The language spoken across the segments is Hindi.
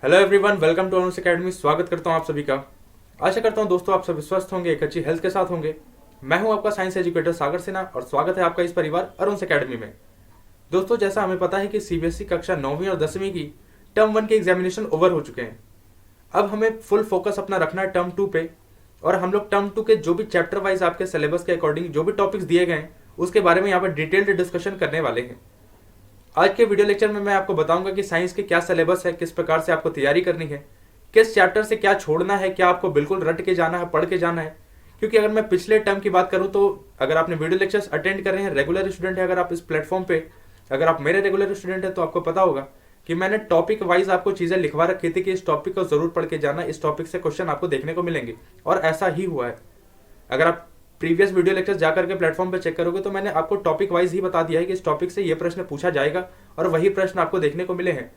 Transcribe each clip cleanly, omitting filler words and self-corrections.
Hello everyone, welcome to Arun academy. स्वागत करता हूं आप सभी का। आशा करता हूं दोस्तों आप सभी स्वस्थ होंगे, एक अच्छी हेल्थ के साथ होंगे। मैं हूं आपका साइंस एजुकेटर सागर सिन्हा और स्वागत है आपका इस परिवार अरुण एकेडमी में। दोस्तों, जैसा हमें पता है कि सीबीएसई कक्षा 9वीं और 10वीं की टर्म 1 के एग्जामिनेशन ओवर हो चुके हैं। अब हमें फुल फोकस अपना रखना है टर्म 2 पे। और हम लोग टर्म 2 के जो भी चैप्टर वाइज आपके सिलेबस के अकॉर्डिंग जो भी टॉपिक्स दिए गए हैं उसके बारे में यहाँ पर डिटेल्ड डिस्कशन करने वाले हैं। आज के वीडियो लेक्चर में मैं आपको बताऊंगा कि साइंस के क्या सिलेबस है, किस प्रकार से आपको तैयारी करनी है, किस चैप्टर से क्या छोड़ना है, क्या आपको बिल्कुल रट के जाना है, पढ़ के जाना है। क्योंकि अगर मैं पिछले टर्म की बात करूं तो अगर आपने वीडियो लेक्चर्स अटेंड कर रहे हैं, रेगुलर स्टूडेंट है अगर आप इस प्लेटफॉर्म पे, अगर आप मेरे रेगुलर स्टूडेंट है तो आपको पता होगा कि मैंने टॉपिक वाइज आपको चीजें लिखवा रखी थी कि इस टॉपिक को जरूर पढ़ के जाना, इस टॉपिक से क्वेश्चन आपको देखने को मिलेंगे। और ऐसा ही हुआ है। अगर आप प्रीवियस वीडियो लेक्चर जाकर के प्लेटफॉर्म पे चेक करोगे तो मैंने आपको टॉपिक वाइज ही बता दिया है कि इस टॉपिक से ये प्रश्न पूछा जाएगा और वही प्रश्न आपको देखने को मिले हैं।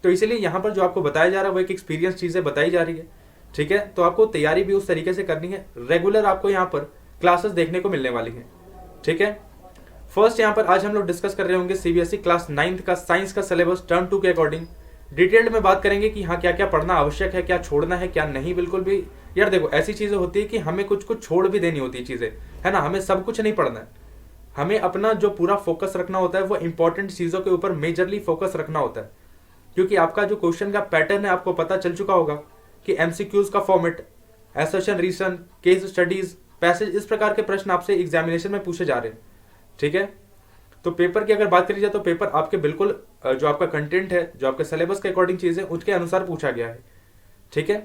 तो इसीलिए यहाँ पर जो आपको बताया जा रहा है वो एक एक्सपीरियंस चीजें बताई जा रही है। ठीक है, तो आपको तैयारी भी उस तरीके से करनी है। रेगुलर आपको यहाँ पर क्लासेस देखने को मिलने वाली है। ठीक है, फर्स्ट यहाँ पर आज हम लोग डिस्कस कर रहे होंगे सीबीएसई क्लास 9th का साइंस का सिलेबस टर्म 2 के अकॉर्डिंग। डिटेल्ड में बात करेंगे कि हाँ क्या क्या पढ़ना आवश्यक है, क्या छोड़ना है, क्या नहीं। बिल्कुल भी यार देखो, ऐसी चीजें होती है कि हमें कुछ कुछ छोड़ भी देनी होती है चीजें, है ना। हमें सब कुछ नहीं पढ़ना है। हमें अपना जो पूरा फोकस रखना होता है वो इंपॉर्टेंट चीजों के ऊपर मेजरली फोकस रखना होता है। क्योंकि आपका जो क्वेश्चन का पैटर्न है आपको पता चल चुका होगा कि एमसीक्यूज का format, assertion, reason, case studies, passage, इस प्रकार के प्रश्न आपसे एग्जामिनेशन में पूछे जा रहे हैं। ठीक है, तो पेपर की अगर बात करी जाए तो पेपर आपके बिल्कुल जो आपका कंटेंट है, जो आपके सिलेबस के अकॉर्डिंग चीज है उसके अनुसार पूछा गया है। ठीक है,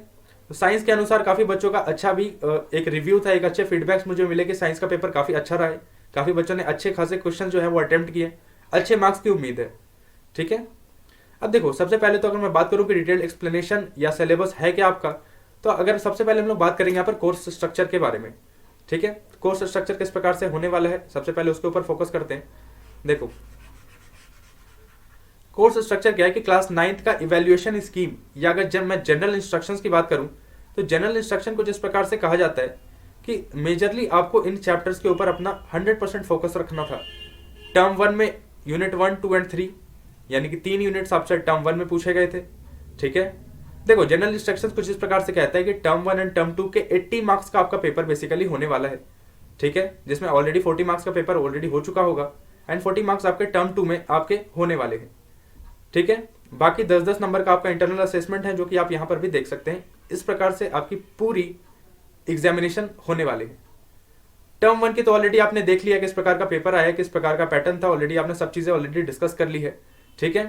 तो साइंस के अनुसार काफी बच्चों का अच्छा भी एक रिव्यू था, एक अच्छे फीडबैक्स मुझे मिले कि साइंस का पेपर काफी अच्छा रहा है। काफी बच्चों ने अच्छे खासे क्वेश्चन जो है वो अटेम्प्ट किए, अच्छे मार्क्स की उम्मीद है। ठीक है, अब देखो सबसे पहले तो अगर मैं बात करूं कि डिटेल्ड एक्सप्लेनेशन या सिलेबस है क्या आपका, तो अगर सबसे पहले हम लोग बात करेंगे यहाँ पर कोर्स स्ट्रक्चर के बारे में। ठीक है, कोर्स स्ट्रक्चर किस प्रकार से होने वाला है सबसे पहले उसके ऊपर फोकस करते हैं। देखो, कोर्स स्ट्रक्चर क्या है कि क्लास 9th का इवैल्यूएशन स्कीम, या अगर जब मैं जनरल इंस्ट्रक्शंस की बात करूं तो जनरल इंस्ट्रक्शन को जिस प्रकार से कहा जाता है कि मेजरली आपको इन चैप्टर्स के ऊपर अपना 100% फोकस रखना था। टर्म 1 में यूनिट 1, 2 एंड 3 यानी कि 3 यूनिट्स आपसे टर्म 1 में पूछे गए थे। ठीक है, देखो जनरल इंस्ट्रक्शंस कुछ इस प्रकार से कहता है कि टर्म 1 एंड टर्म 2 के 80 मार्क्स का आपका पेपर बेसिकली होने वाला है। ठीक है, जिसमें ऑलरेडी 40 मार्क्स का पेपर ऑलरेडी हो चुका होगा एंड 40 मार्क्स आपके टर्म 2 में आपके होने वाले हैं। ठीक है, बाकी 10-10 नंबर का आपका इंटरनल असेसमेंट है जो कि आप यहां पर भी देख सकते हैं। इस प्रकार से आपकी पूरी एग्जामिनेशन होने वाली है। टर्म 1 की तो ऑलरेडी आपने देख लिया किस प्रकार का पेपर आया, किस प्रकार का पैटर्न था, ऑलरेडी आपने सब चीजें ऑलरेडी डिस्कस कर ली है। ठीक है,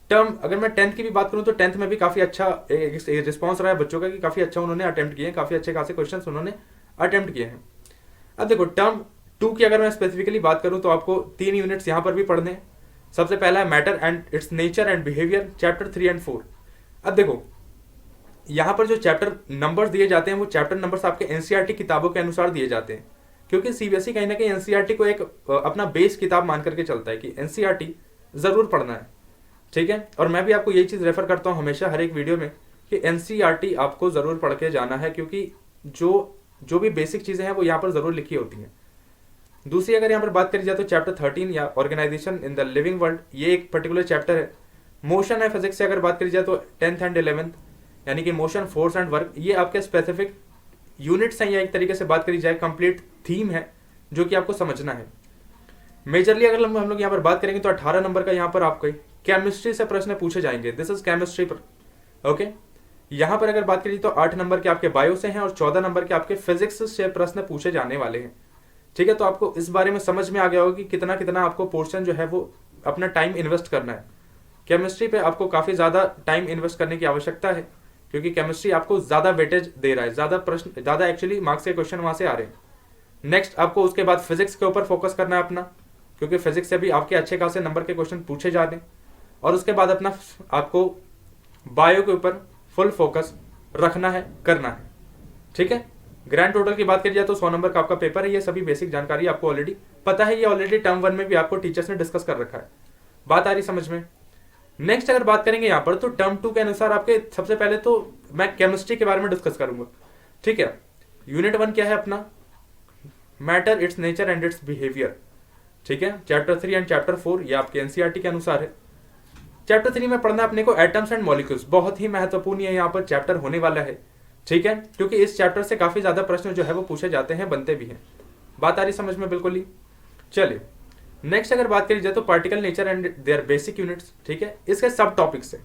टर्म अगर मैं 10th की भी बात करूं तो 10th में भी काफी अच्छा रिस्पॉन्स रहा है बच्चों का कि काफी अच्छा उन्होंने अटेम्प्ट किए हैं, काफी अच्छे खासे क्वेश्चन उन्होंने अटेम्प्ट किए हैं। अब देखो टर्म 2 की अगर मैं स्पेसिफिकली बात करूं तो आपको 3 यूनिट्स यहां पर भी पढ़ने हैं। सबसे पहला है matter and it's nature and behaviour, chapter 3 and 4। अब देखो यहां पर जो चैप्टर नंबर्स दिए जाते हैं वो चैप्टर नंबर्स आपके एनसीईआरटी किताबों के अनुसार दिए जाते हैं। क्योंकि सीबीएसई कहीं ना कहीं एनसीईआरटी को एक अपना बेस किताब मान करके चलता है कि एनसीईआरटी जरूर पढ़ना है। ठीक है, और मैं भी आपको यही चीज रेफर करता हूं हमेशा हर एक वीडियो में कि एनसीईआरटी आपको जरूर पढ़ के जाना है, क्योंकि जो भी बेसिक चीजें हैं वो यहाँ पर जरूर लिखी होती हैं। दूसरी अगर यहाँ पर बात करी जाए तो चैप्टर 13 या organisation in the living world, ये एक पर्टिकुलर चैप्टर है। मोशन है फिजिक्स से अगर बात करी जाए तो 10th एंड 11th यानी कि मोशन, फोर्स एंड वर्क, ये आपके स्पेसिफिक यूनिट्स हैं या एक तरीके से बात करी जाए कंप्लीट थीम है जो कि आपको समझना है। मेजरली अगर हम लोग यहाँ पर बात करेंगे तो 18 नंबर का यहाँ पर आपको केमिस्ट्री से प्रश्न पूछे जाएंगे। दिस इज केमिस्ट्री पर। ओके, यहाँ पर अगर बात करिए तो 8 नंबर के आपके बायो से हैं और 14 नंबर के आपके फिजिक्स से प्रश्न पूछे जाने वाले हैं। ठीक है, तो आपको इस बारे में समझ में आ गया होगा कि कितना कितना आपको पोर्शन जो है वो अपना टाइम इन्वेस्ट करना है। केमिस्ट्री पे आपको काफी ज्यादा टाइम इन्वेस्ट करने की आवश्यकता है, क्योंकि केमिस्ट्री आपको ज्यादा वेटेज दे रहा है, ज्यादा प्रश्न, ज्यादा एक्चुअली मार्क्स के क्वेश्चन वहां से आ रहे हैं। नेक्स्ट आपको उसके बाद फिजिक्स के ऊपर फोकस करना है अपना, क्योंकि फिजिक्स से भी आपके अच्छे खासे नंबर के क्वेश्चन पूछे जा रहे हैं। और उसके बाद अपना आपको बायो के ऊपर फुल फोकस रखना है, करना है। ठीक है, ग्रैंड टोटल की बात करी जाए तो 100 नंबर का आपका पेपर है। ये सभी बेसिक जानकारी आपको ऑलरेडी पता है, ये ऑलरेडी टर्म 1 में भी आपको टीचर्स ने डिस्कस कर रखा है। बात आ रही समझ में। नेक्स्ट अगर बात करेंगे यहाँ पर तो टर्म 2 के अनुसार आपके सबसे पहले तो मैं केमिस्ट्री के बारे में डिस्कस करूंगा। ठीक है, यूनिट 1 क्या है अपना, matter, it's nature and it's behaviour. ठीक है, चैप्टर 3 एंड चैप्टर 4 ये आपके एनसीईआरटी के अनुसार है। चैप्टर 3 में पढ़ना अपने को एटम्स एंड मॉलिक्यूल्स, बहुत ही महत्वपूर्ण ये यहाँ पर चैप्टर होने वाला है, ठीक है, क्योंकि इस चैप्टर से काफी ज्यादा प्रश्न जो है वो पूछे जाते हैं, बनते भी हैं। बात आ रही समझ में बिल्कुल ही। चलिए नेक्स्ट अगर बात करी जाए तो particle nature and their basic units, ठीक है, इसके सब टॉपिक्स है,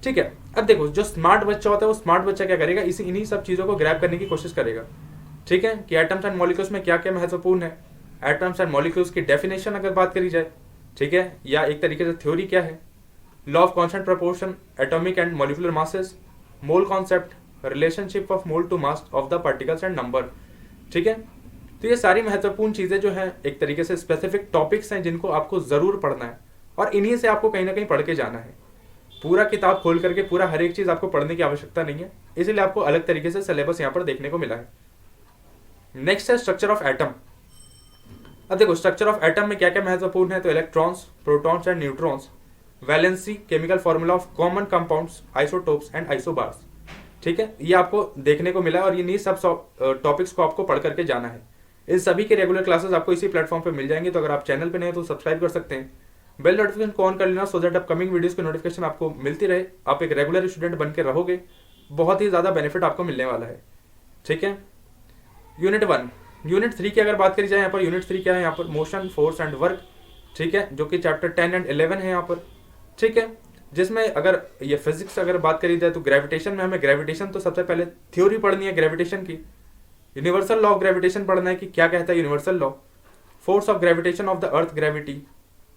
ठीक है। अब देखो जो स्मार्ट बच्चा होता है वो स्मार्ट बच्चा क्या करेगा, इन्हीं सब चीजों को ग्रैब करने की कोशिश करेगा, ठीक है, कि एटम्स एंड मॉलिक्यूल्स में क्या क्या महत्वपूर्ण है, एटम्स एंड मॉलिक्यूल्स की डेफिनेशन अगर बात करी जाए, ठीक है, या एक तरीके से थ्योरी क्या है, law of constant proportion, atomic and molecular masses, mole concept, relationship of mole to mass of the particles and number, ठीक है। तो ये सारी महत्वपूर्ण चीजें जो हैं एक तरीके से स्पेसिफिक टॉपिक्स हैं जिनको आपको जरूर पढ़ना है, और इन्हीं से आपको कहीं ना कहीं पढ़ के जाना है। पूरा किताब खोल करके पूरा हर एक चीज आपको पढ़ने की आवश्यकता नहीं है, इसीलिए आपको अलग तरीके से सिलेबस यहाँ पर देखने को मिला है। नेक्स्ट है स्ट्रक्चर ऑफ एटम। अब देखो स्ट्रक्चर ऑफ एटम में क्या क्या महत्वपूर्ण है, तो electrons, protons and neutrons, valency, chemical formula of common compounds, isotopes and isobars, ठीक है, ये आपको देखने को मिला, और ये नहीं सब टॉपिक्स को आपको पढ़ करके जाना है। इन सभी के रेगुलर क्लासेस आपको इसी प्लेटफॉर्म पे मिल जाएंगे, तो अगर आप चैनल पे नए हो तो सब्सक्राइब कर सकते हैं, बेल नोटिफिकेशन को ऑन कर लेना, सो दैट अपकमिंग वीडियोस की नोटिफिकेशन आपको मिलती रहे, आप एक रेगुलर स्टूडेंट बन के रहोगे, बहुत ही ज्यादा बेनिफिट आपको मिलने वाला है, ठीक है। यूनिट 1, यूनिट 3 की अगर बात करी जाए, यहाँ पर यूनिट 3 क्या है, यहाँ पर मोशन, फोर्स एंड वर्क, ठीक है, जो कि चैप्टर 10 एंड 11 है यहाँ पर, ठीक है, जिसमें अगर ये फिजिक्स अगर बात करी जाए तो ग्रेविटेशन में हमें ग्रेविटेशन तो सबसे पहले थ्योरी पढ़नी है ग्रेविटेशन की, यूनिवर्सल लॉ ऑफ ग्रेविटेशन पढ़ना है कि क्या कहता है universal law, force of gravitation of the earth, gravity,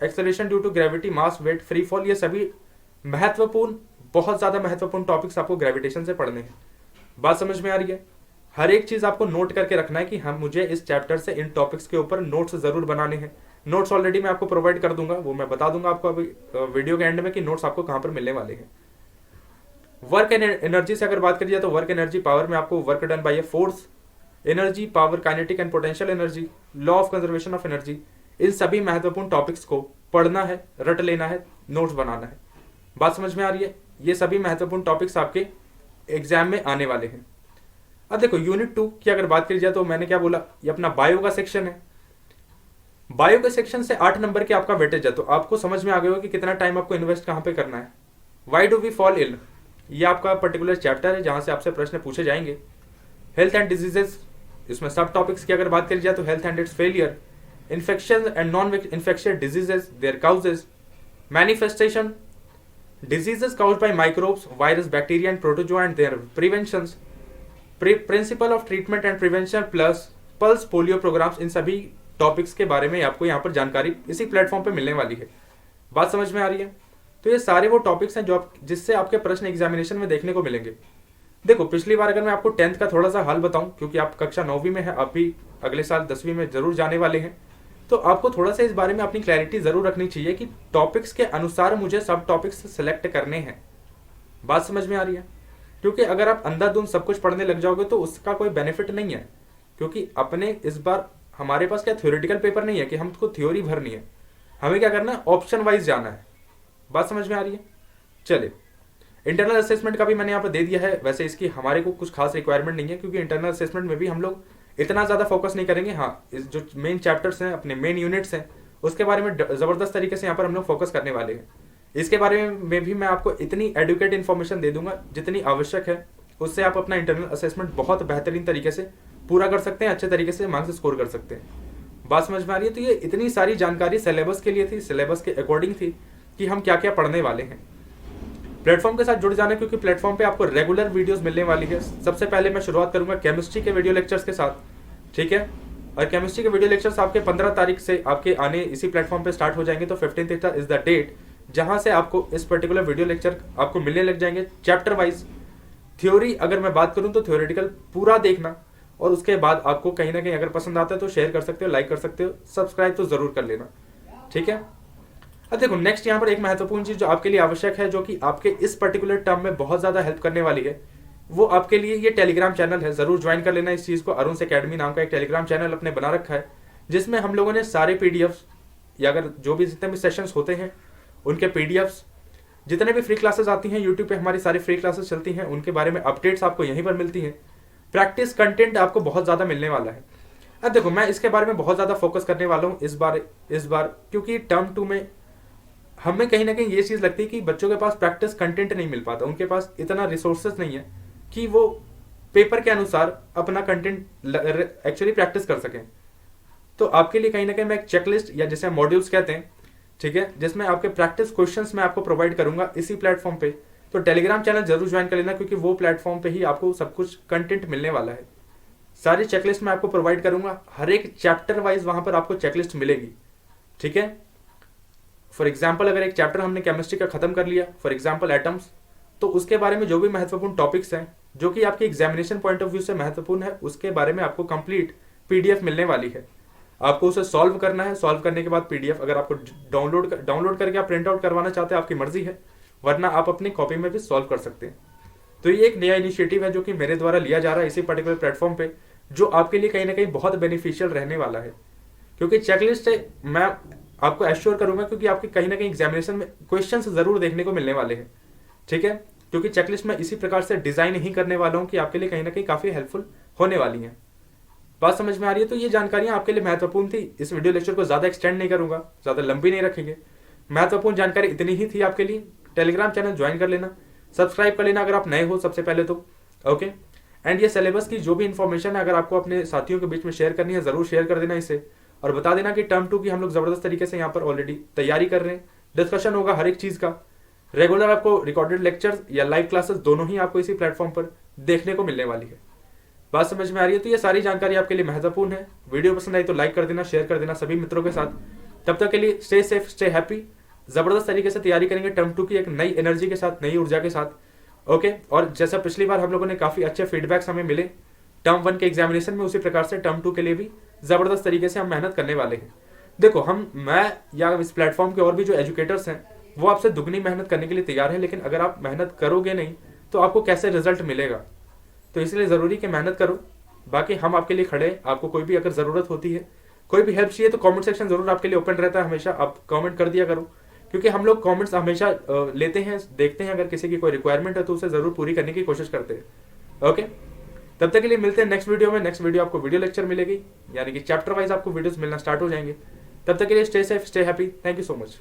acceleration due to gravity, mass, weight, free fall, ये सभी महत्वपूर्ण, बहुत ज्यादा महत्वपूर्ण टॉपिक्स आपको ग्रेविटेशन से पढ़ने हैं। बात समझ में आ रही है? हर एक चीज आपको नोट करके रखना है कि हम मुझे इस चैप्टर से इन टॉपिक्स के ऊपर नोट्स जरूर बनाने हैं। नोट्स ऑलरेडी मैं आपको प्रोवाइड कर दूंगा, वो मैं बता दूंगा आपको अभी वीडियो के एंड में कि नोट्स आपको कहां पर मिलने वाले हैं। वर्क एंड एनर्जी से अगर बात करी जाए तो वर्क एनर्जी पावर में आपको work done by a force, energy, power, kinetic and potential energy, law of conservation of energy, इन सभी महत्वपूर्ण टॉपिक्स को पढ़ना है, रट लेना है, नोट्स बनाना है। बात समझ में आ रही है? ये सभी महत्वपूर्ण टॉपिक्स आपके एग्जाम में आने वाले हैं। अब देखो यूनिट 2 की अगर बात करी जाए तो मैंने क्या बोला, ये अपना बायो का सेक्शन है। बायो के सेक्शन से 8 नंबर के आपका वेटेज है, तो आपको समझ में आ गया होगा कि कितना टाइम आपको इन्वेस्ट कहां पे करना है। Why do we fall ill, ये आपका पर्टिकुलर चैप्टर है जहां से आपसे प्रश्न पूछे जाएंगे। हेल्थ एंड डिजीजेस, इसमें सब टॉपिक्स की अगर बात करी जाए तो health and its failure, infection and non infectious diseases, their causes, manifestation, diseases caused by microbes, virus, bacteria and protozoa and their preventions, principle of treatment and prevention plus pulse polio programmes, इन सभी टॉपिक्स के बारे में आपको यहाँ पर जानकारी इसी प्लेटफॉर्म पे मिलने वाली है। बात समझ में आ रही है? तो ये सारे वो टॉपिक्स हैं जो आप जिससे आपके प्रश्न एग्जामिनेशन में देखने को मिलेंगे। देखो पिछली बार अगर मैं आपको 10th का थोड़ा सा हल बताऊं, क्योंकि आप कक्षा 9वीं में है, आप भी अगले साल 10वीं में जरूर जाने वाले हैं, तो आपको थोड़ा सा इस बारे में अपनी क्लैरिटी जरूर रखनी चाहिए कि टॉपिक्स के अनुसार मुझे सब टॉपिक्स सिलेक्ट करने हैं। बात समझ में आ रही है? क्योंकि अगर आप अंधाधुंध सब कुछ पढ़ने लग जाओगे तो उसका कोई बेनिफिट नहीं है, क्योंकि अपने इस बार हमारे पास क्या थ्योरेटिकल पेपर नहीं है कि हमको थ्योरी भरनी है, हमें क्या करना है, ऑप्शन वाइज जाना है। बात समझ में आ रही है? चलिए, इंटरनल असेसमेंट का भी मैंने यहाँ पर दे दिया है। वैसे इसकी हमारे को कुछ खास रिक्वायरमेंट नहीं है, क्योंकि इंटरनल असेसमेंट में भी हम लोग इतना ज्यादा फोकस नहीं करेंगे। हाँ, इस जो मेन चैप्टर्स हैं, अपने मेन यूनिट्स हैं, उसके बारे में जबरदस्त तरीके से यहाँ पर हम लोग फोकस करने वाले हैं। इसके बारे में भी मैं आपको इतनी एडुकेट इन्फॉर्मेशन दे दूंगा जितनी आवश्यक है, उससे आप अपना इंटरनल असेसमेंट बहुत बेहतरीन तरीके से पूरा कर सकते हैं, अच्छे तरीके से मार्क्स स्कोर कर सकते हैं। बात समझ में आ रही है? तो ये इतनी सारी जानकारी सिलेबस के लिए थी, सिलेबस के अकॉर्डिंग थी कि हम क्या क्या पढ़ने वाले हैं। प्लेटफॉर्म के साथ जुड़ जाना, क्योंकि प्लेटफॉर्म पे आपको रेगुलर वीडियोस मिलने वाली है। सबसे पहले मैं शुरुआत करूंगा केमिस्ट्री के वीडियो लेक्चर्स के साथ, ठीक है, और केमिस्ट्री के वीडियो लेक्चर्स आपके 15 तारीख से आपके आने इसी प्लेटफॉर्म पे स्टार्ट हो जाएंगे। तो 15th इज द डेट जहां से आपको इस पर्टिकुलर वीडियो लेक्चर आपको मिलने लग जाएंगे चैप्टर वाइज। थ्योरी अगर मैं बात करूं तो थ्योरेटिकल पूरा देखना, और उसके बाद आपको कहीं ना कहीं अगर पसंद आता है तो शेयर कर सकते हो, लाइक कर सकते हो, सब्सक्राइब तो जरूर कर लेना, ठीक है। अब देखो नेक्स्ट यहाँ पर एक महत्वपूर्ण चीज जो आपके लिए आवश्यक है, जो कि आपके इस पर्टिकुलर टर्म में बहुत ज्यादा हेल्प करने वाली है, वो आपके लिए ये टेलीग्राम चैनल है। जरूर ज्वाइन कर लेना इस चीज को। अरुण अकेडमी नाम का एक टेलीग्राम चैनल अपने बना रखा है, जिसमें हम लोगों ने सारे पीडीएफ्स या अगर जो भी जितने भी सेशंस होते हैं उनके पीडीएफ्स, जितने भी फ्री क्लासेस आती हैं यूट्यूब पे, हमारी सारी फ्री क्लासेस चलती हैं, उनके बारे में अपडेट्स आपको यहीं पर मिलती हैं। प्रैक्टिस कंटेंट आपको बहुत ज्यादा मिलने वाला है। अब देखो मैं इसके बारे में बहुत ज्यादा फोकस करने वाला हूँ इस बार, क्योंकि टर्म 2 में हमें कहीं ना कहीं ये चीज़ लगती है कि बच्चों के पास प्रैक्टिस कंटेंट नहीं मिल पाता, उनके पास इतना रिसोर्सेज नहीं है कि वो पेपर के अनुसार अपना कंटेंट एक्चुअली प्रैक्टिस कर सकें। तो आपके लिए कहीं ना कहीं मैं एक चेकलिस्ट या जैसे मॉड्यूल्स कहते हैं, ठीक है, जिसमें आपके प्रैक्टिस क्वेश्चंस मैं आपको प्रोवाइड करूंगा इसी प्लेटफॉर्म पे। तो टेलीग्राम चैनल जरूर ज्वाइन कर लेना, क्योंकि वो प्लेटफॉर्म पे ही आपको सब कुछ कंटेंट मिलने वाला है। सारी चेकलिस्ट मैं आपको प्रोवाइड करूंगा, हर एक चैप्टर वाइज वहां पर आपको चेकलिस्ट मिलेगी, ठीक है। फॉर एग्जाम्पल अगर एक चैप्टर हमने केमिस्ट्री का खत्म कर लिया, फॉर एग्जाम्पल एटम्स, तो उसके बारे में जो भी महत्वपूर्ण टॉपिक्स हैं जो कि आपके एग्जामिनेशन पॉइंट ऑफ व्यू से महत्वपूर्ण है, उसके बारे में आपको कंप्लीट पीडीएफ मिलने वाली है। आपको उसे सॉल्व करना है, सॉल्व करने के बाद पीडीएफ अगर आपको डाउनलोड करके आप प्रिंट आउट करवाना चाहते हैं, आपकी मर्जी है, वरना आप अपनी कॉपी में भी सॉल्व कर सकते हैं। तो ये एक नया इनिशिएटिव है जो कि मेरे द्वारा लिया जा रहा है इसी पर्टिकुलर प्लेटफॉर्म पे, जो आपके लिए कहीं ना कहीं बहुत बेनिफिशियल रहने वाला है। क्योंकि चेकलिस्ट है, मैं आपको एश्योर करूंगा, क्योंकि आपके कहीं ना कहीं एग्जामिनेशन में क्वेश्चंस जरूर देखने को मिलने वाले हैं, ठीक है। क्योंकि चेकलिस्ट मैं इसी प्रकार से डिजाइन ही करने वाला हूं कि आपके लिए कहीं ना कहीं काफी हेल्पफुल होने वाली हैं। बात समझ में आ रही है? तो ये जानकारियां आपके लिए महत्वपूर्ण थी। इस वीडियो लेक्चर को ज्यादा एक्सटेंड नहीं करूंगा, ज्यादा लंबी नहीं रखेंगे, महत्वपूर्ण जानकारी इतनी ही थी आपके लिए। टेलीग्राम चैनल ज्वाइन कर लेना, सब्सक्राइब कर लेना अगर आप नए हो सबसे पहले तो, ओके। एंड ये सिलेबस की जो भी इंफॉर्मेशन है अगर आपको अपने साथियों के बीच में शेयर करनी है, जरूर शेयर कर देना इसे, और बता देना कि टर्म 2 की हम लोग जबरदस्त तरीके से यहाँ पर ऑलरेडी तैयारी कर रहे हैं। डिस्कशन होगा हर एक चीज का, रेगुलर आपको रिकॉर्डेड लेक्चर्स या लाइव क्लासेस दोनों ही आपको इसी प्लेटफॉर्म पर देखने को मिलने वाली है। बात समझ में आ रही है? तो ये सारी जानकारी आपके लिए महत्वपूर्ण है। वीडियो पसंद आई तो लाइक कर देना, शेयर कर देना सभी मित्रों के साथ। तब तक के लिए स्टे सेफ, स्टे हैप्पी। जबरदस्त तरीके से तैयारी करेंगे टर्म 2 की एक नई एनर्जी के साथ, नई ऊर्जा के साथ, ओके। और जैसा पिछली बार हम लोगों ने काफी अच्छे फीडबैक्स हमें मिले टर्म 1 के एग्जामिनेशन में, उसी प्रकार से टर्म 2 के लिए भी जबरदस्त तरीके से हम मेहनत करने वाले हैं। देखो, मैं या इस प्लेटफॉर्म के और भी जो एजुकेटर्स हैं वो आपसे दुगनी मेहनत करने के लिए तैयार है, लेकिन अगर आप मेहनत करोगे नहीं तो आपको कैसे रिजल्ट मिलेगा? तो इसलिए जरूरी कि मेहनत करो। बाकी हम आपके लिए खड़े हैं। आपको कोई भी अगर जरूरत होती है, कोई भी हेल्प चाहिए, तो कमेंट सेक्शन जरूर आपके लिए ओपन रहता है हमेशा। आप कमेंट कर दिया करो, क्योंकि हम लोग कमेंट्स हमेशा लेते हैं, देखते हैं, अगर किसी की कोई रिक्वायरमेंट है तो उसे जरूर पूरी करने की कोशिश करते हैं, ओके। तब तक के लिए मिलते हैं नेक्स्ट वीडियो में। नेक्स्ट वीडियो आपको वीडियो लेक्चर मिलेगी, यानी कि चैप्टर वाइज आपको वीडियोस मिलना स्टार्ट हो जाएंगे। तब तक के लिए stay safe, stay happy. Thank you so much.